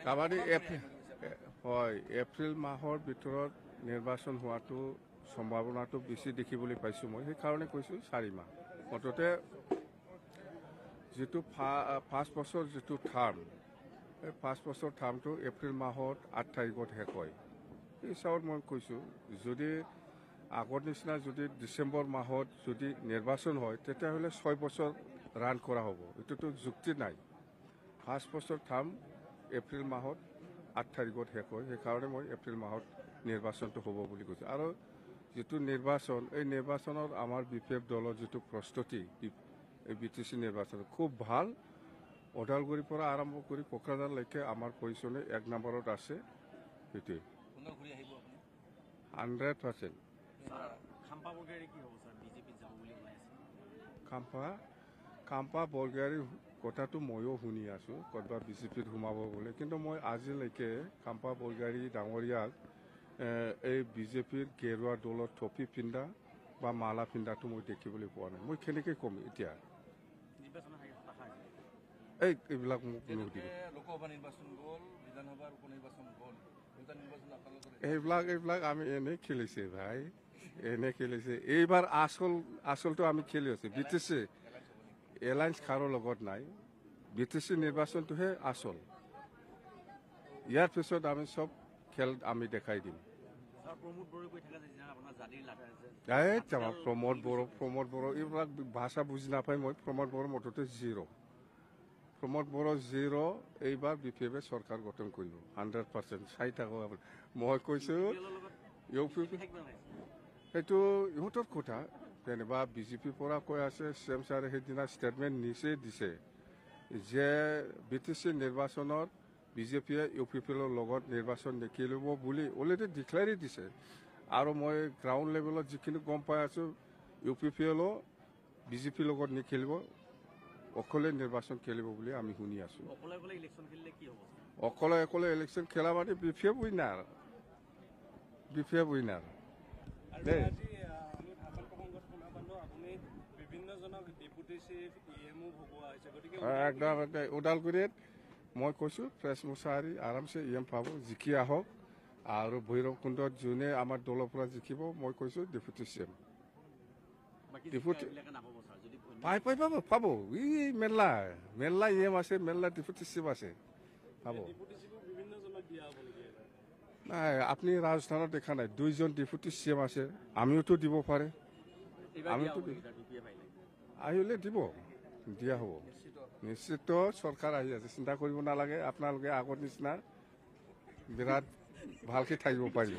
কাবাডী হয় এপ্ৰিল মাহৰ ভিতৰত নিৰ্বাচন হোৱাটো সম্ভাৱনাটো বেছি দেখিবলৈ পাইছোঁ মই সেইকাৰণে কৈছোঁ 4 মাহ মুঠতে যিটো 5 বছৰ যিটো টাৰ্ম এই 5 বছৰ টাৰ্মটো এপ্ৰিল মাহত 8 তাৰিখত শেষ হয় এই হিচাপত মই কৈছোঁ যদি আগৰ নিচিনা যদি ডিচেম্বৰ মাহত যদি নিৰ্বাচন হয় তেতিয়াহ'লে 6 বছৰ ৰান কৰা হ'ব এইটোতো যুক্তি নাই 5 বছৰ টাৰ্ম এপ্ৰিল মাহত 8 তাৰিখত শেষ হয় সেইকাৰণে মই এপ্ৰিল মাহত নিৰ্বাচনটো হ'ব বুলি কৈছোঁ আৰু যিটো নিৰ্বাচন এই নিৰ্বাচনত আমাৰ বিপেফ দলৰ যিটো প্ৰস্তুতি এই BTC নিৰ্বাচন খুব ভাল ওদালগুৰিৰ পৰা আৰম্ভ কৰি কোকৰাঝাৰলৈকে আমাৰ পজিশ্যনে 1 নম্বৰত আছে সেইটোৱে 100% খাম্পা বৰগোহাঁইৰ কথাটো ময়ো শুনি আছোঁ ক'ৰবাত বিজেপিত সোমাব বুলি কিন্তু মই আজিলৈকে খাম্পা বৰগোহাঁই ডাঙৰীয়াক এই বিজেপিৰ গেৰুৱা দলৰ টপি পিন্ধা বা মালা পিন্ধাটো মই দেখিবলৈ পোৱা নাই মই কেনেকৈ ক'ম এতিয়া এইবিলাক মোক নুসুধিব এইবিলাক আমি এনেই খেলিছে ভাই এনেই খেলিছে এইবাৰ আচলটো আমি খেলি আছোঁ BTC এলায়েন্স কাৰো লগত নাই BTC নিৰ্বাচনটোহে আচল ইয়াৰ পিছত আমি চব খেল আমি দেখাই দিম প্ৰমোদ বড়ো এইবিলাক ভাষা বুজি নাপায় মই প্ৰমোদ বড়ো মুঠতে প্ৰমোদ বড়ো এইবাৰ BPF চৰকাৰ গঠন কৰিব 100% চাই থাকো মই কৈছোঁ সেইটো ইহঁতৰ কথা যেনিবা বিজেপিৰ পৰা কৈ আছে CM ছাৰে সেইদিনা ষ্টেটমেণ্ট দিছে যে BTC নিৰ্বাচনত বিজেপিয়ে UPPৰ লগত নিৰ্বাচন নেখেলিব বুলি অলৰেডি ডিক্লেয়াৰি দিছে আৰু মই গ্ৰাউণ্ড লেভেলত যিখিনি গম পাই আছোঁ UPPও বিজেপিৰ লগত নেখেলিব অকলে নিৰ্বাচন খেলিব বুলি আমি শুনি আছোঁ অকলে ইলেকশ্যন খেলা মানে BPF উইনাৰ দেই একদম ওদালগুৰিত মই কৈছোঁ ফ্ৰেছ মুছাহাৰী আৰামছে EM পাব জিকি আহক আৰু ভৈৰৱকুণ্ডত যোনে আমাৰ দলৰ পৰা জিকিব মই কৈছোঁ ডেপুটি CM পাব ই মেলা EM আছে মেলা ডেপুটি CM আছে পাব নাই আপুনি ৰাজস্থানত দেখা নাই 2জন ডেপুটি CM আছে আমিওতো দিব পাৰে আহিলে দিয়া হ'ব নিশ্চিত চৰকাৰ আহি আছে চিন্তা কৰিব নালাগে আপোনালোকে আগৰ নিচিনা বিৰাট ভালকৈ থাকিব পাৰিব